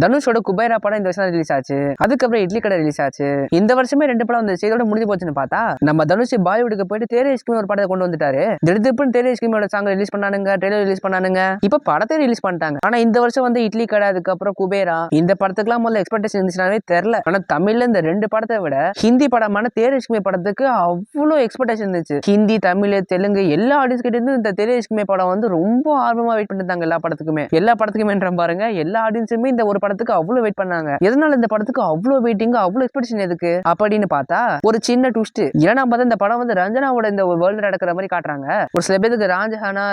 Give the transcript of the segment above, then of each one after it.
தனுஷோட குபேரா படம் இந்த வருஷம் ரிலீஸ் ஆச்சு. அதுக்கப்புறம் இட்லி கடை ரிலீஸ் ஆச்சு. இந்த வருஷமே 2 படம் வந்து இதோட முடிஞ்சு போச்சுன்னு பார்த்தா நம்ம தனுஷ் பாலிவுட்டுக்கு போயிட்டு தேரே இஷ்க்மே ஒரு படத்தை கொண்டு வந்துட்டாரு. திடுதிப்புன்னு தேரே இஷ்க்மேயோட சாங் ரிலீஸ் பண்ணானுங்க, ட்ரெய்லர் ரிலீஸ் பண்ணானுங்க, இப்ப படத்தை ரிலீஸ் பண்ணிட்டாங்க. ஆனா இந்த வருஷம் வந்து இட்லி கடை அதுக்கப்புறம் குபேரா இந்த படத்துக்குலாம் முதல்ல எக்ஸ்பெக்டேஷன் இருந்துச்சுனாவே தெரியல. ஆனா தமிழ்ல இந்த 2 படத்தை விட ஹிந்தி படமான தேரே இஷ்க்மே படத்துக்கு அவ்வளோ எக்ஸ்பெக்டேஷன் இருந்துச்சு. ஹிந்தி, தமிழ், தெலுங்கு எல்லா ஆடியன்ஸ் கிட்ட இருந்து இந்த தேரே இஷ்க்மே படம் வந்து ரொம்ப ஆர்வமா வெயிட் பண்ணிருந்தாங்க. எல்லா படத்துக்குமே பாருங்க, எல்லா ஆடியன்ஸுமே இந்த ஒரு படத்துக்கு அவ்வளவு வெயிட் பண்ணாங்க. எதனால இந்த படத்துக்கு அவ்வளவு வெயிட்டிங், அவ்வளவு எக்ஸ்பெக்டேஷன் எதுக்கு அப்படின்னு பார்த்தா ஒரு சின்ன ட்விஸ்ட். ஏன்னா பார்த்தா இந்த படம் வந்து ரஞ்சனாவோட இந்த வேர்ல்டு நடக்கிற மாதிரி காட்டுறாங்க. ஒரு சில பேருக்கு ராஞ்சனா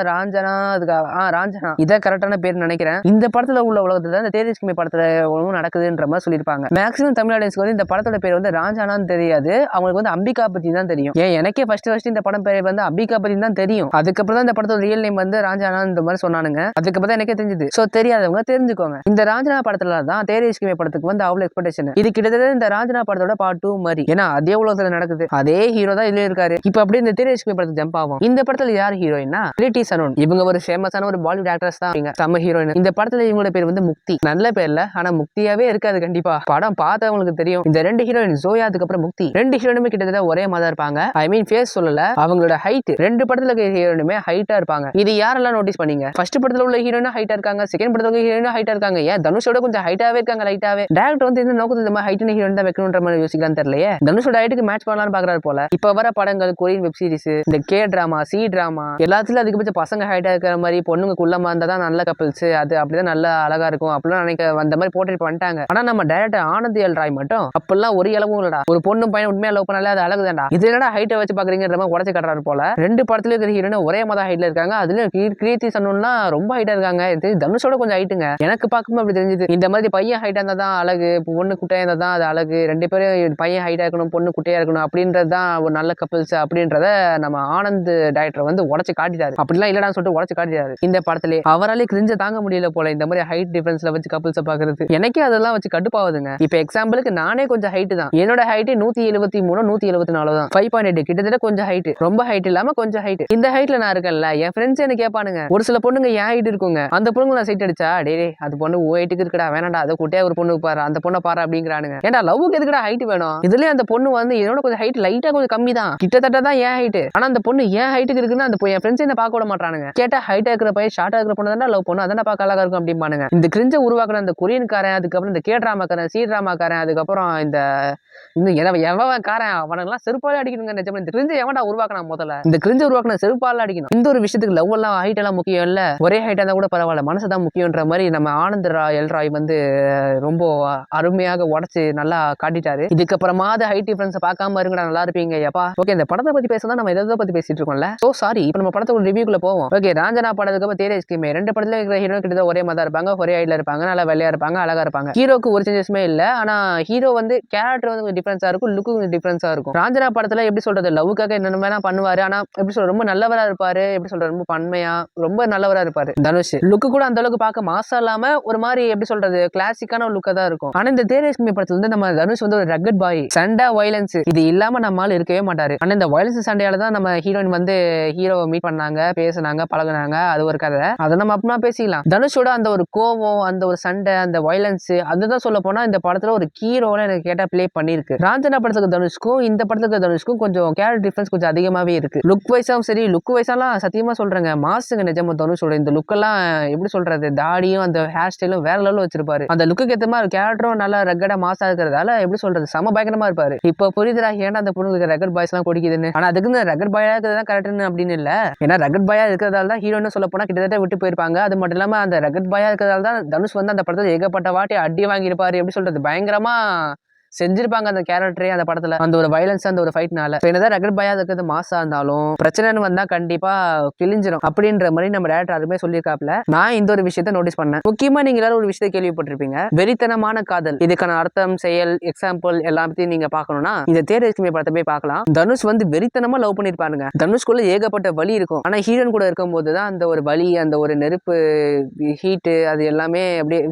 அதுக்கு ராஞ்சனா இத கரெக்டான பேர் நினைக்கிறேன். இந்த படத்துல உள்ள உலகத்துல இந்த தேரே இஷ்க்மே படத்துல ஒன்றும் நடக்குதுன்ற மாதிரி சொல்லியிருப்பாங்க. மேக்ஸிமம் தமிழ் ஆடியன்ஸ்க்கு வந்து இந்த படத்தோட பேர் வந்து ராஞ்சனான்னு தெரியாது, அவங்களுக்கு வந்து அம்பிகா பத்தி தான் தெரியும். ஏன் எனக்கே ஃபர்ஸ்ட் இந்த படம் பேர் வந்து அம்பிகா பத்தி தான் தெரியும். அதுக்கப்புறம் தான் இந்த படத்தோட ரியல் நேம் வந்து ராஞ்சனா இந்த மாதிரி சொன்னானுங்க. அதுக்கப்புறம் தான் எனக்கே தெரிஞ்சது. சோ தெரியாதவங்க தெரிஞ்சுக்கோங்க. இந்த ராஞ்சனா படத்துல தான் தேரே இஷ்க்மே படத்துக்கு வந்து அவ்வளவு எக்ஸ்பெக்டேஷன். இது கிட்டத்தட்ட இந்த ராஞ்சனா படத்தோட பார்ட் 2 மாதிரி. ஏன்னா அதே உலகத்துல நடக்குது, அதே ஹீரோ தான் இதுல இருக்காரு. இப்ப அப்படியே இந்த தேரே இஷ்க்மே படத்துக்கு ஜம்ப் ஆகும். இந்த படத்துல யார் ஹீரோயின்னா கிருத்தி சனோன். இவங்க ஒரு ஃபேமஸான ஒரு பாலிவுட் ஆக்ட்ரஸ் தான். செம்ம ஹீரோயின். இந்த படத்துல இவங்களோட பேர் வந்து முக்தி. நல்ல பேர்ல, ஆனா முக்தியாவே இருக்காது கண்டிப்பா. படம் பார்த்தவங்களுக்கு தெரியும். இந்த 2 ஹீரோயின் ஜோயா அதுக்கப்புறம் முக்தி 2 ஹீரோயினுமே கிட்டத்தட்ட ஒரே மாதிரி இருப்பாங்க. ஐ மீன் ஃபேஸ் சொல்லல, அவங்களோட ஹைட் 2 படத்துல இருக்க ஹீரோயினுமே ஹைட்டா இருப்பாங்க. இது யாரெல்லாம் நோட்டீஸ் பண்ணீங்க? ஃபர்ஸ்ட் படத்துல உள்ள ஹீரோயினும் ஹைட்டா இருக்காங்க, செகண்ட் படத்துல உள்ள ஹீரோயினும் ஹைட்டா இருக்காங்க. ஏன் தனுஷோட கொஞ்சம் ஹைட்டாவே இருக்காங்க லைட்டாவே. டைரக்டர் வந்து இந்த நோக்கத்துல இந்த மாதிரி ஹைட்டான ஹீரோயின் தான் வைக்கணும்ன்ற மாதிரி யோசிக்கலாம்னு தெரியலையே. தனுஷோட ஹைட்டுக்கு மேட்ச் பண்ணலாம்னு பாக்குறாரு போல. இப்ப வர படங்கள், கொரியன் வெப் சீரிஸ், இந்த கே டிராமா, சி டிராமா எல்லாத்துலயும் அதிகபட்ச பசங்க ஹைட்டா இருக்கிற மாதிரி, பொண்ணுங்க குள்ளமா இருந்தா தான் நல்ல கப்பிள்ஸ், அது அப்படிதான் நல்ல அழகா இருக்கும் அப்படிலாம் நினைக்க அந்த மாதிரி போர்ட்ரேட் பண்ணிட்டாங்க. ஆனா நம்ம டைரக்டர் ஆனந்த் எல் ராய் மட்டும் அப்பெல்லாம் ஒரு அளவும் இல்லடா. ஒரு பொண்ணும் பையன் உண்மையா லவ் பண்ணாலே அது அழகுதான்டா, இது என்னடா ஹைட்டை வச்சு பாக்குறீங்கன்ற மாதிரி உடச்சு கட்டுறாரு போல. 2 படத்துல இருக்கிற ஹீரோயின் ஒரே மாதிரி ஹைட்ல இருக்காங்க. அதுல கிருத்தி சனோன்லாம் ரொம்ப ஹைட்டா இருக்காங்க. தனுஷோட கொஞ்சம் ஹைட்டுங்க. எனக்கு பார்க்கும்போது அப்படி தெரிஞ்சது. இந்த மாதிரி பையன் ஹைட்டா இருந்தா தான் அழகு, பொண்ணு குட்டையா இருந்தா தான் அது அழகு, 2 பேரும் பையன் ஹைட்டா இருக்கணும், பொண்ணு குட்டையா இருக்கணும் அப்படின்றது தான் ஒரு நல்ல கப்பிள்ஸ் அப்படின்றத நம்ம ஆனந்த் டைரக்டர் வந்து உடச்சு காட்டிட்டாரு. அப்படிலாம் இல்லடான்னு சொல்லிட்டு உடச்சு காட்டிட்டாரு இந்த படத்திலே. அவராலே கிரிஞ்ச தாங்க முடியல போல இந்த மாதிரி ஹைட் டிஃபரன்ஸ்ல வச்சு கப்பிள்ஸை பாக்குறது. எனக்கே அதெல்லாம் வச்சு கடுப்பாகுதுங்க. இப்ப எக்ஸாம்பிளுக்கு நானே கொஞ்சம் ஹைட் தான். என்னோட ஹைட் 173 174 தான். 5.8 கிட்டத்தட்ட கொஞ்சம் ஹைட், ரொம்ப ஹைட் இல்லாம கொஞ்சம் ஹைட். இந்த ஹைட்ல நான் இருக்கேன்ல, என் ஃப்ரெண்ட்ஸ் என்ன கேட்பானுங்க. ஒரு சில பொண்ணுங்க என் ஹைட் இருக்குங்க, அந்த பொண்ணுங்க நான் சைட் அடிச்சா டே அது பொண்ணு ஹைட்டுக்கு இருக்குடா, வேணாடா அதை குட்டியா ஒரு பொண்ணுக்கு பாரு, அந்த பொண்ணை பாரு அப்படிங்கிறானுங்க. ஏன்டா லவ்வுக்கு எதுக்குடா ஹைட் வேணும்? இதுலயே அந்த பொண்ணு வந்து என்னோட கொஞ்சம் ஹைட் லைட்டா கொஞ்சம் கம்மி தான், கிட்டத்தட்ட தான் ஏன் ஹைட். ஆனா அந்த பொண்ணு ஏன் ஹைட்டுக்கு இருக்குன்னு அந்த என் ஃப்ரெண்ட்ஸ் என்ன பார்க்க விட மாட்டானுங்க. கேட்டா ஹைட்டா இருக்கிற பையன் ஷார்ட்டா இருக்கிற பொண்ணு தான் லவ் பொண்ணு, அதான் பார்க்க அழகா இருக்கும் அப்படிம்பானுங்க. இந்த கிரிஞ்ச உருவாக்குற அந்த கொரியன்காரன், அதுக்கப்புறம் இந்த கே டிராமாக்காரன், சி டிராமாக்காரன், அதுக்கப்புறம் இந்த எவன் காரன் அவனெல்லாம் செருப்பாலே அடிக்கணுங்க. நிஜமா இந்த கிரிஞ்ச எவன்டா உருவாக்கினா? முதல்ல இந்த கிரிஞ்ச உருவாக்கின செருப்பால அடிக்கணும். இந்த ஒரு விஷயத்துக்கு லவ் எல்லாம் ஹைட் எல்லாம் முக்கியம் இல்ல, ஒரே ஹைட்டா இருந்தா கூட பரவாயில்ல, மனசுதான் முக்கியன்ற மாதிரி நம்ம ஆனந்த் எல் ராய் வந்து ரொம்ப அருமையாக உடச்சு நல்லா காட்டிட்டாரு. இதுக்கப்புறமா ஹைட் டிஃபரன்ஸ் பார்க்காம இருங்கடா, நல்லா இருப்பீங்க எப்பா. ஓகே, இந்த படத்தை பத்தி பேசலாம், நம்ம எதை பத்தி பேசிட்டு இருக்கோம்ல. சோ சாரி, இப்போ நம்ம படத்தோட ரிவ்யூக்குள்ள போவோம். ஓகே, ராஞ்சனா படத்துக்கு அப்புறம் தேரே இஷ்க்மே 2 படத்துல இருக்கிற ஹீரோ கிட்ட ஒரே மாதிரி இருப்பாங்க, ஒரே ஹைட்ல இருப்பாங்க, நல்லா வெள்ளையா இருப்பாங்க, அழகா இருப்பாங்க. ஹீரோக்கு ஒரு சேஞ்சஸ்மே இல்ல. ஆனா ஹீரோ வந்து கேரக்டர் வந்து டிஃபரன்ஸா இருக்கும், லுக்கு கொஞ்சம் டிஃபரன்ஸா இருக்கும். ராஞ்சனா படத்துல எப்படி சொல்றது, லவ்வுக்காக என்னென்ன வேணா பண்ணுவாரு. ஆனா எப்படி சொல்ற, ரொம்ப நல்லவரா இருப்பாரு. எப்படி சொல்றது, ரொம்ப பன்மையா ரொம்ப நல்லவரா இருப்பாரு. தனுஷ் லுக்கு கூட அந்த அளவுக்கு பார்க்க மாசா இல்லாம ஒரு மாதிரி எப்படி சொல்றது, கிளாசிக்கான ஒரு லுக்கா தான் இருக்கும். ஆனா இந்த தேரே இஷ்க்மே படத்துல வந்து நம்ம தனுஷ் வந்து ஒரு ரக்கட் பாய், சண்டை வயலன்ஸ் இது இல்லாம நம்மால இருக்கவே மாட்டாரு. ஆனா இந்த வயலன்ஸ் சண்டையால தான் நம்ம ஹீரோயின் வந்து ஹீரோவை மீட் பண்ணாங்க, பேசினாங்க, பழகுனாங்க. அது ஒரு கதை, அதை நம்ம அப்புறமா பேசிக்கலாம். தனுஷோட அந்த ஒரு கோவம், அந்த ஒரு சண்டை, அந்த வயலன்ஸ், அதுதான் சொல்ல போனா இந்த படத்துல ஒரு கீ ரோல எனக்கு கேட்டா பிளே பண்ணிருக்கு. ராஞ்சனா படத்துக்கு தனுஷ்க்கும் இந்த படத்துக்கு தனுஷ்க்கும் கொஞ்சம் கேரக்டர் டிஃபரன்ஸ் கொஞ்சம் அதிகமாவே இருக்கு. லுக் வைஸாவும் சரி, லுக் வைஸாலாம் சத்தியமா சொல்றேங்க, மாசுங்க நிஜமா. தனுஷோட இந்த லுக் எல்லாம் எப்படி சொல்றது, தாடியும் அந்த ஹேர் ஸ்டைலும் வேற லெவல்ல வச்சிருப்பாரு. அந்த லுக்கு ஏத்த மாதிரி கேரக்டரும் நல்லா ரக்கடா மாசா இருக்கிறதால எப்படி சொல்றது, சம பயங்கரமா இருப்பாரு. இப்ப புரியுதுடா ஏன்டா அந்த பொண்ணுக்கு ரக்கட் பாய்ஸ் எல்லாம் குடிக்குதுன்னு. ஆனா அதுக்கு இந்த ரக்கட் பாயா இருக்கிறது கரெக்ட்னு அப்படின்னு இல்ல. ஏன்னா ரக்கட் பாயா இருக்கிறதால தான் ஹீரோன்னு சொல்ல போனா கிட்டத்தட்ட விட்டு போயிருப்பாங்க. அது மட்டும் இல்லாம அந்த ரக்கட் பாயா இருக்கிறதால தான் தனுஷ் வந்து அந்த படத்துல ஏகப்பட்ட வாட்டி அடி வாங்கியிருப்பாரு. எப்படி சொல்றது, பயங்கரமா செஞ்சிருப்பாங்க அந்த கேரக்டரே அந்த படத்துல, அந்த ஒரு வயலன்ஸ், அந்த ஒரு ஃபைட்னால. என்னதான் ரக்கட் பாயா இருக்கிறது மாசா இருந்தாலும் பிரச்சனைன்னு வந்தா கண்டிப்பா கிழிஞ்சிரும் அப்படின்ற மாதிரி நம்ம டேரக்டர் அதுமே சொல்லியிருக்காப்ல. நான் இந்த ஒரு விஷயத்த நோட்டீஸ் பண்ணேன். முக்கியமா நீங்க எல்லாரும் ஒரு விஷயத்தை கேள்விப்பட்டிருப்பீங்க, வெறித்தனமான காதல். இதுக்கான அர்த்தம், செயல், எக்ஸாம்பிள் எல்லாத்தையும் நீங்க பாக்கணும்னா இந்த தேரே இஷ்க்மே படத்தை போய் பார்க்கலாம். தனுஷ் வந்து வெறித்தனமா லவ் பண்ணிருப்பாருங்க. தனுஷ்குள்ள ஏகப்பட்ட வலி இருக்கும். ஆனா ஹீரோன் கூட இருக்கும் போதுதான் அந்த ஒரு வலி, அந்த ஒரு நெருப்பு, ஹீட்டு, அது எல்லாமே அப்படியே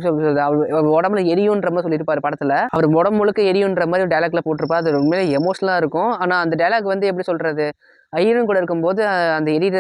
உடம்புல எரியுன்ற மாதிரி சொல்லியிருப்பாரு படத்துல. அவர் உடம்பு முழுக்க எரியுன்ற மாதிரி ஒரு டைலாக்ல போட்டிருப்பா. அது ரொம்ப எமோஷனலா இருக்கும். ஆனா அந்த டைலாக் வந்து எப்படி சொல்றது, ஹீரோயின் கூட இருக்கும்போது அந்த எரியிற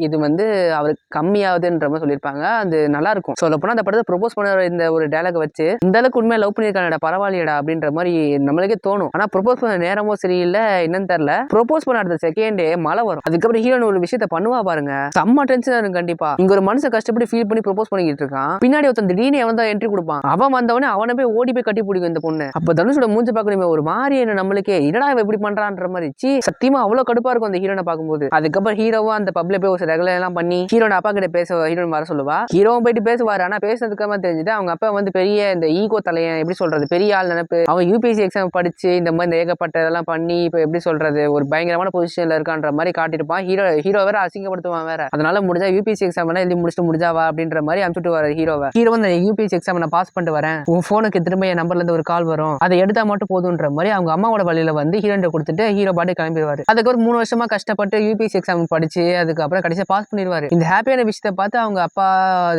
இது வந்து அவருக்கு கம்மியாகுதுன்ற மாதிரி சொல்லியிருப்பாங்க. அது நல்லா இருக்கும். சொல்ல போனா அந்த படத்தை ப்ரொபோஸ் பண்ண இந்த ஒரு டயலாக் வச்சு இந்த அளவுக்கு உண்மையா லவ் பண்ணியிருக்கானடா பரவாயில்லையடா அப்படின்ற மாதிரி நம்மளுக்கே தோணும். ஆனா ப்ரொபோஸ் பண்ண நேரமோ சரியில்லை என்னன்னு தெரியல. ப்ரொபோஸ் பண்ண அடுத்த செகண்டே மழை வரும். அதுக்கப்புறம் ஹீரோயின் ஒரு விஷயத்த பண்ணுவா பாருங்க, செம்ம டென்ஷனா இருக்கும். கண்டிப்பா இங்க ஒரு மனுஷன் கஷ்டப்பட்டு ஃபீல் பண்ணி ப்ரொபோஸ் பண்ணிட்டு இருக்கான், பின்னாடி ஒருத்தன் திடீர்னு அவன் தான் என்ட்ரி கொடுப்பான். அவன் வந்தவனே அவனை போய் ஓடி போய் கட்டி பிடிக்கும் இந்த பொண்ணு. அப்ப தனுஷோட மூஞ்சி பார்க்கணுமே ஒரு மாதிரி என்ன நம்மளுக்கே என்னடா இப்படி பண்றான்ற மாதிரி சத்தியமா அவ்வளவு கடுப்பா இருக்கும் அந்த ஹீரோனை பார்க்கும்போது. அதுக்கப்புறம் ஹீரோவும் அந்த பப்ல போய் ஒரு ரெகுலர் எல்லாம் பண்ணி ஹீரோட அப்பா கிட்ட பேச ஹீரோன் வர சொல்லுவா. ஹீரோவும் போயிட்டு பேசுவாரு. ஆனா பேசுறதுக்கு தெரிஞ்சுட்டு அவங்க அப்பா வந்து பெரிய இந்த ஈகோ தலையன், எப்படி சொல்றது, பெரிய ஆள் நினைப்பு. அவன் யூபிஎஸ்சி எக்ஸாம் படிச்சு இந்த மாதிரி ஏகப்பட்ட இதெல்லாம் பண்ணி இப்ப எப்படி சொல்றது ஒரு பயங்கரமான பொசிஷன்ல இருக்கான்ற மாதிரி காட்டிருப்பான். ஹீரோ வேற அசிங்கப்படுத்துவான் வேற. அதனால முடிஞ்சா யூபிஎஸ்சி எக்ஸாம் எழுதி முடிச்சுட்டு முடிஞ்சாவா அப்படின்ற மாதிரி அனுப்பிட்டு வர ஹீரோவை. ஹீரோ வந்து யூபிஎஸ்சி எக்ஸாம் நான் பாஸ் பண்ணிட்டு வரேன், உன் போனுக்கு திரும்ப என் நம்பர்ல இருந்து ஒரு கால் வரும், அதை எடுத்தா மட்டும் போதுன்ற மாதிரி அவங்க அம்மாவோட வழியில வந்து ஹீரோன் கொடுத்துட்டு ஹீரோ பாட்டு கிளம்பிடுவாரு. அதுக்கு ஒரு 3 வருஷமா கஷ்டப்பட்டு யூபிஎஸ்சி எக்ஸாம் படிச்சு அதுக்கப்புறம் கடைசியா பாஸ் பண்ணிடுவாரு. இந்த ஹாப்பியான விஷயத்தை பார்த்து அவங்க அப்பா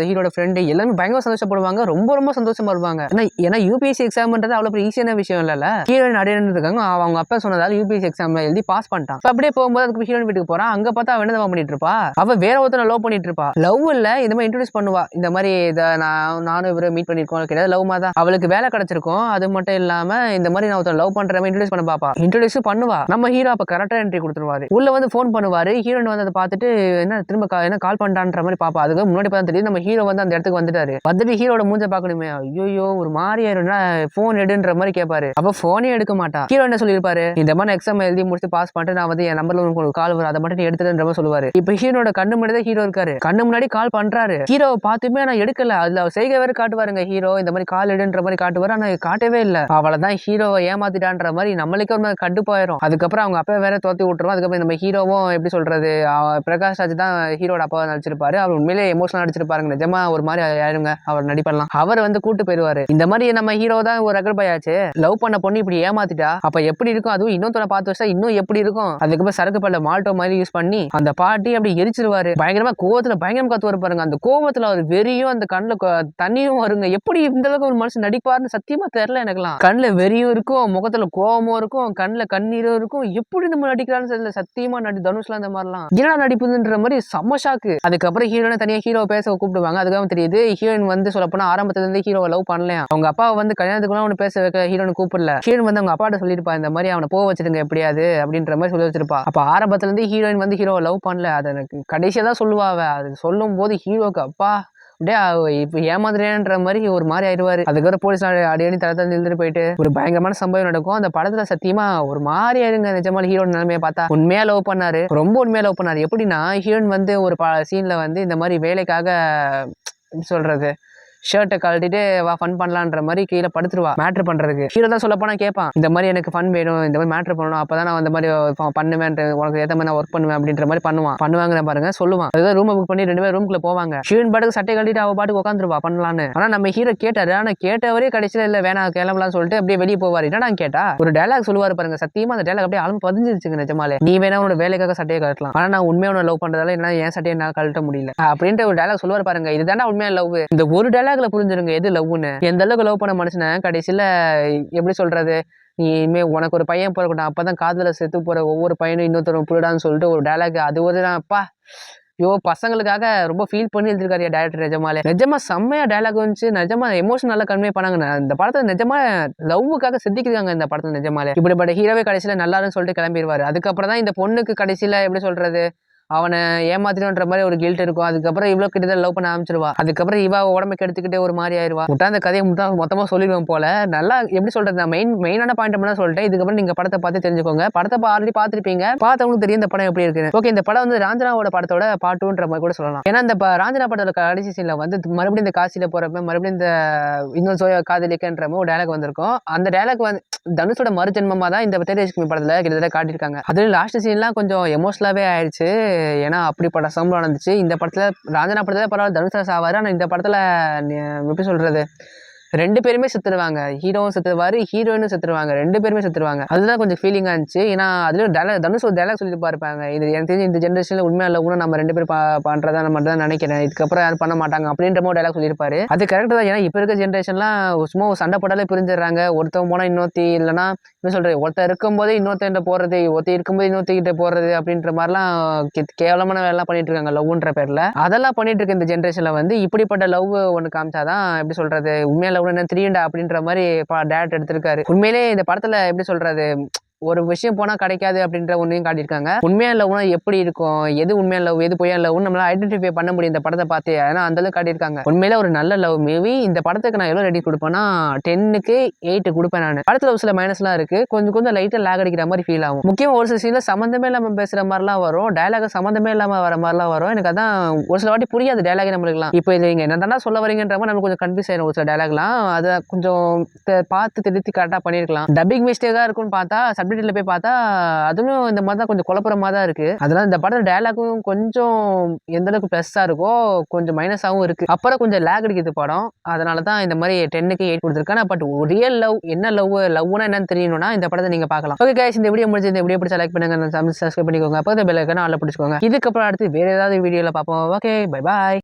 ஹீரோட ஃப்ரெண்டு எல்லாமே பயங்கர சந்தோஷப்படுவாங்க. ரொம்ப ரொம்ப சந்தோஷமா இருப்பாங்க. ஏன்னா யூபிஎஸ்சி எக்ஸாம்ன்றது அவ்வளவு ஈஸியான விஷயம் இல்ல. ஹீரோயின் அடையிறதுக்காக அவங்க அப்பா சொன்னதால யூபிஎஸ்சி எக்ஸாம் எழுதி பாஸ் பண்ணிட்டான். அப்படியே போகும்போது அதுக்கு ஹீரோயின் வீட்டுக்கு போறான். அங்க பார்த்தா அவன் என்ன பண்ணிட்டு இருப்பா, அவ வேற ஒருத்தனை லவ் பண்ணிட்டு இருப்பா. லவ் இல்ல, இந்த மாதிரி இன்ட்ரோடியூஸ் பண்ணுவா. இந்த மாதிரி நானும் இவரை மீட் பண்ணிருக்கோம் கிடையாது, லவ் மாதிரி தான். அவளுக்கு வேலை கிடைச்சிருக்கும். அது மட்டும் இல்லாம இந்த மாதிரி நான் ஒருத்தர் லவ் பண்ற மாதிரி இன்ட்ரோடியூஸ் பண்ண பாப்பா. இன்ட்ரோடியூஸ் பண்ணுவா. நம்ம ஹீரோ அப்ப கரெக்டா என்ட்ரி கொடுத்துருவாரு. உள்ள வந்து போன் பண்ணுவாரு. ஹீரோயின் வந்து அதை பார்த்துட்டு என்ன திரும்ப என்ன கால் பண்றான்ற மாதிரி பாப்பா. அதுக்கு முன்னாடி பார்த்தா தெரியுது நம்ம ஹீரோ வந்து அந்த இடத்துக்கு வந்துட்டாரு. வந்துட்டு ஹீரோட மூஞ்ச பாக்கணுமே, ஐயோ ஒரு மாதிரி ஆயிரும்னா போன் எடுன்ற மாதிரி கேட்பாரு. அப்ப போனே எடுக்க மாட்டா. ஹீரோ என்ன சொல்லியிருப்பாரு, இந்த மாதிரி எக்ஸாம் எழுதி முடிச்சு பாஸ் பண்ணிட்டு நான் வந்து என் நம்பர்ல உங்களுக்கு கால் வரும், அதை மட்டும் நீ எடுத்துன்ற மாதிரி சொல்லுவாரு. இப்ப ஹீரோட கண்ணு முன்னாடி தான் ஹீரோ இருக்காரு. கண்ணு முன்னாடி கால் பண்றாரு. ஹீரோவை பார்த்துமே நான் எடுக்கல. அதுல அவர் செய்கை வேற காட்டுவாருங்க ஹீரோ. இந்த மாதிரி கால் எடுன்ற மாதிரி காட்டுவாரு. ஆனா காட்டவே இல்லை. அவளைதான் ஹீரோவை ஏமாத்திட்டான்ற மாதிரி நம்மளுக்கு ஒரு கடுப்பாயிரும். அதுக்கப்புறம் அவங்க அப்பா வேற தோத்தி விட்டுருவோம். அதுக்கப்புறம் நம்ம ஹீரோவும் எப்படி சொல்றது, பிரகாஷ் ராஜ் தான் ஹீரோட அப்பா நடிச்சிருப்பாரு. அவர் உண்மையிலே எமோஷனல் நடிச்சிருப்பாருங்க. நிஜமா ஒரு மாதிரி ஆயிருங்க அவர் நடிப்பெல்லாம். அவர் வந்து கூட்டு போயிருவாரு. இந்த மாதிரி நம்ம ஹீரோ தான் ஒரு ரகல் பாயாச்சு, லவ் பண்ண பொண்ணு இப்படி ஏமாத்திட்டா அப்ப எப்படி இருக்கும், அதுவும் இன்னொருத்தனை பார்த்து வச்சா இன்னும் எப்படி இருக்கும். அதுக்கப்புறம் சரக்கு பல்ல மால்டோ மாதிரி யூஸ் பண்ணி அந்த பாட்டி அப்படி எரிச்சிருவாரு. பயங்கரமா கோவத்துல பயங்கரம் காத்து வர பாருங்க. அந்த கோவத்துல அவர் வெறியும் அந்த கண்ணுல தண்ணியும் வருங்க. எப்படி இந்த அளவுக்கு ஒரு மனுஷன் நடிப்பாருன்னு சத்தியமா தெரியல எனக்குலாம். கண்ணுல வெறியும் இருக்கும், முகத்துல கோவமும் இருக்கும், கண்ணுல கண்ணீரும் இருக்கும். எப்படி நம்ம நடிக்கிறான்னு தெரியல சத்தியமா. தனுஷ்ல அந்த மாதிரிலாம் என்ன நடிப்புன்ற மாதிரி செம்ம ஷாக்கு. அதுக்கப்புறம் ஹீரோனை தனியா ஹீரோ பேச கூப்பிடுவாங்க. அதுக்காக தெரியுது ஹீரோயின் வந்து சொல்ல போனா ஆரம்பத்துல இருந்து ஹீரோவை லவ் பண்ணலையா. அவங்க அப்பா வந்து கல்யாணத்துக்குள்ள அவனு பேச வைக்க ஹீரோனு கூப்பிடல. ஹீரோயின் வந்து அவங்க அப்பாட்ட சொல்லிருப்பா இந்த மாதிரி அவனை போக வச்சிருங்க எப்படியாது அப்படின்ற மாதிரி சொல்லி வச்சிருப்பா. அப்ப ஆரம்பத்துல இருந்து ஹீரோயின் வந்து ஹீரோவை லவ் பண்ணல. அதை எனக்கு கடைசியா தான் சொல்லுவா. அது சொல்லும் போது ஹீரோக்கு அப்பா அப்படியே இப்ப ஏமாந்துறேன்ற மாதிரி ஒரு மாதிரி ஆயிடுவாரு. அதுக்கப்புறம் போலீஸ் அடி தரத்தில் நிறுத்திட்டு போயிட்டு ஒரு பயங்கரமான சம்பவம் நடக்கும். அந்த படத்துல சத்தியமா ஒரு மாதிரி ஆயிருங்க. நிஜமான ஹீரோயின் நிலைமையை பார்த்தா உண்மையா லவ் பண்ணாரு, ரொம்ப உண்மையா லவ் பண்ணாரு. எப்படின்னா ஹீரோயின் வந்து ஒரு சீன்ல வந்து இந்த மாதிரி வேலைக்காக எப்படி சொல்றது ஷர்ட்டை கழட்டிட்டு வா ஃபன் பண்ணலான்ற மாதிரி கீழே படுத்துருவா மேட்ரு பண்றதுக்கு. ஹீரோ தான் சொல்ல போனா கேட்பான், இந்த மாதிரி எனக்கு ஃபன் வேணும், இந்த மாதிரி மேட்ரு பண்ணணும், அப்பதான் நான் அந்த மாதிரி பண்ணுவேன், உனக்கு ஏற்ற மாதிரி நான் ஒர்க் பண்ணுவேன் அப்படின்ற மாதிரி பண்ணுவாங்க பாருங்க சொல்லுவான். அதுதான் ரூம் புக் பண்ணி 2 பேரும் ரூம்குள்ள போவாங்க. ஹீரோயின் பாட்டுக்கு சட்டை கழட்டிட்டு அவ பாட்டுக்கு உட்காந்துருவா பண்ணலான்னு. ஆனா நம்ம ஹீரோ கேட்டாரு. ஆனா கேட்டவரே கடைசியில இல்ல வேணாம் கிளம்பலாம்னு சொல்லிட்டு அப்படியே வெளியே போவாரு. என்னடா கேட்டா ஒரு டயலாக் சொல்லுவாரு பாருங்க. சத்தியமா அந்த டயலாக் அப்படியே ஆளும் பதிஞ்சிருச்சுங்க நிஜமாலே. நீ வேணா உன்னோட வேலைக்காக சட்டையை கழட்டலாம், ஆனா நான் உண்மையான லவ் பண்றதால என்ன என் சட்டையை என்னால கழட்ட முடியல அப்படின்ற ஒரு டயலாக் சொல்லுவாரு பாருங்க. இதுதான்டா உண்மையான லவ். இந்த ஒரு டயலாக்ல புரிஞ்சிருங்க எது லவ்னு. எந்த அளவுக்கு லவ் பண்ண மனுஷனை கடைசியில எப்படி சொல்றது, நீ இனிமே உனக்கு ஒரு பையன் பிறக்கட்டும், அப்பதான் காதல செத்து போற ஒவ்வொரு பையனும் இன்னொருத்தரும் புரிடான்னு சொல்லிட்டு ஒரு டயலாக். அது ஒரு அப்பா யோ பசங்களுக்காக ரொம்ப ஃபீல் பண்ணி எழுதிருக்காரு டைரக்டர். நிஜமா செம்மையா டயலாக் வந்துச்சு. நிஜமா எமோஷன் நல்லா கன்வே பண்ணாங்க. இந்த படத்தை நிஜமா லவ்வுக்காக சித்திக்கிறாங்க இந்த படத்தை. நிஜமாலே இப்படிப்பட்ட ஹீரோவே கடைசியில நல்லாருன்னு சொல்லிட்டு கிளம்பிடுவாரு. அதுக்கப்புறம் தான் இந்த பொண்ணுக்கு கடைசியில எப்படி சொல்றது அவனை ஏமாத்தினன்ற மாதிரி ஒரு கில்ட் இருக்கும். அதுக்கப்புறம் இவ்வளவு கிட்ட லவ் பண்ண ஆரம்பிச்சிருவா. அதுக்கப்புறம் இவ உடம்பு கெடுத்துக்கிட்டே ஒரு மாதிரி ஆயிருவா. விட்டா அந்த கதையை மொத்தமா சொல்லிடுவோம் போல. நல்லா எப்படி சொல்றது நான் மெயினான பாயிண்ட் மட்டும் சொல்லிட்டேன். இதுக்கப்புறம் நீங்க படத்தை பார்த்து தெரிஞ்சுக்கோங்க. படத்தை ஆல்ரெடி பார்த்துருப்பீங்க, பார்த்தவங்களுக்கு தெரியும் இந்த படம் எப்படி இருக்கு. ஓகே, இந்த படம் வந்து ராஞ்சனாவோட படத்தோட பார்ட் 2ன்ற மாதிரி கூட சொல்லலாம். ஏன்னா இந்த ராஞ்சனா படத்தோட கடைசி சீன்ல வந்து மறுபடியும் இந்த காசில போறப்ப மறுபடியும் இந்த இன்னொரு காதலிக்கன்ற மாதிரி ஒரு டயலாக் வந்திருக்கும். அந்த டயலாக் வந்து தனுஷோட மறுஜென்மமா தான் இந்த தேஜஸ்வி படத்துல கிட்டத்தட்ட காட்டியிருக்காங்க. அதுல லாஸ்ட் சீன்லாம் கொஞ்சம் எமோஷனலாவே ஆயிடுச்சு. ஏன்னா அப்படிப்பட்ட சம்பவம் நடந்துச்சு. இந்த படத்துல ராஞ்சனா படத்துல பரவாயில்ல தனுஷா சாவாரு. ஆனா இந்த படத்துல எப்படி சொல்றது 2 பேருமே செத்துருவாங்க. ஹீரோவும் செத்துருவாரு, ஹீரோயினும் செத்துருவாங்க. 2 பேருமே செத்துருவாங்க. அதுதான் கொஞ்சம் ஃபீலிங்கா இருந்துச்சு. ஏன்னா அதுலயும் தனுஷ் ஒரு டயலாக் சொல்லிட்டு இருப்பாங்க. இது எனக்கு தெரிஞ்சு இந்த ஜெனரேஷன்ல உண்மையா லவ்னா நம்ம 2 பேரும் பண்றதா நம்ம தான் நினைக்கிறேன். இதுக்கப்புறம் யாரும் பண்ண மாட்டாங்க அப்படின்ற மாதிரி டயலாக் சொல்லியிருப்பாரு. அது கரெக்ட் தான். ஏன்னா இப்ப இருக்க ஜெனரேஷன்லாம் சும்மா சண்டை போட்டாலே பிரிஞ்சிடறாங்க. ஒருத்தவங்க போனா இன்னொருத்தி இல்லைன்னா என்ன சொல்றது, ஒருத்தர் இருக்கும்போது இன்னொருத்த போறது, ஒருத்தர் இருக்கும்போது இன்னொருத்திக்கிட்ட போறது அப்படின்ற மாதிரிலாம் கேவலமான வேலை எல்லாம் பண்ணிட்டு இருக்காங்க லவ்ன்ற பேர்ல. அதெல்லாம் பண்ணிட்டு இருக்க இந்த ஜெனரேஷன்ல வந்து இப்படிப்பட்ட லவ் ஒண்ணு காமிச்சாதான் எப்படி சொல்றது, உண்மையா லவ் என்ன தெரியும்டா அப்படின்ற மாதிரி டேரக்டர் எடுத்திருக்காரு. உண்மையிலே இந்த படத்துல எப்படி சொல்றது, ஒரு விஷயம் போனா கிடைக்காது அப்படின்ற ஒன்றையும் காட்டியிருக்காங்க. உண்மையா லவ்னா எப்படி இருக்கும், எது உண்மையா லவ் எது பொய்யா லவ்னு நம்மளால ஐடென்டிஃபை பண்ண முடியும் இந்த படத்தை பார்த்து. ஏன்னா அந்த அளவுக்கு காட்டியிருக்காங்க. உண்மையில ஒரு நல்ல லவ் மூவி. இந்த படத்துக்கு நான் எவ்வளவு ரேட்டிங் கொடுப்பேன்னா 10க்கு 8 கொடுப்பேன் நான். படத்துல ஒரு சில மைனஸ்லாம் இருக்கு. கொஞ்சம் லைட்டா லேக் அடிக்கிற மாதிரி ஃபீல் ஆகும். முக்கியமா ஒரு சில சீன்ல சம்மந்தமே இல்லாம பேசுற மாதிரிலாம் வரும், டயலாக் சம்மந்தமே இல்லாம வர மாதிரிலாம் வரும். எனக்கு அதான் ஒரு சில வாட்டி புரியாது டயலாக் நம்மளுக்குலாம். இப்போ இது நீங்க என்னதான் சொல்ல வரீங்கன்ற மாதிரி நமக்கு கொஞ்சம் கன்ஃபியூஸ் ஆயிடும் ஒரு சில டயலாக்லாம். அதை கொஞ்சம் பார்த்து திருத்தி கரெக்டாக பண்ணியிருக்கலாம். டப்பிங் மிஸ்டேக்காக இருக்கும்னு பார்த்தா சப்டைட்டில் போய் பார்த்தா அதுவும் இந்த மாதிரி தான் கொஞ்சம் குழப்பறமா தான் இருக்கு. அதெல்லாம் இந்த படத்தில் டயலாக்கும் கொஞ்சம் எந்த அளவுக்கு ப்ளஸ்ஸாக இருக்கோ கொஞ்சம் மைனஸாகவும் இருக்கு. அப்புறம் கொஞ்சம் லேக் அடிக்குது படம். அதனால தான் இந்த மாதிரி 10க்கு 8 கொடுத்துருக்கேன். பட் ரியல் லவ் என்ன லவ்னா என்னன்னு தெரியணும்னா இந்த படத்தை நீங்க பார்க்கலாம். ஓகே கைஸ், இந்த வீடியோ முடிஞ்சது. இந்த வீடியோ பிடிச்சா லைக் பண்ணுங்க, சப்ஸ்கிரைப் பண்ணிக்கோங்க, அப்போ பெல் ஐகானை ஆல்ல பிடிச்சுக்கோங்க. இதுக்கப்புறம் அடுத்து வேற ஏதாவது வீடியோல பார்ப்போம். Okay, bye bye.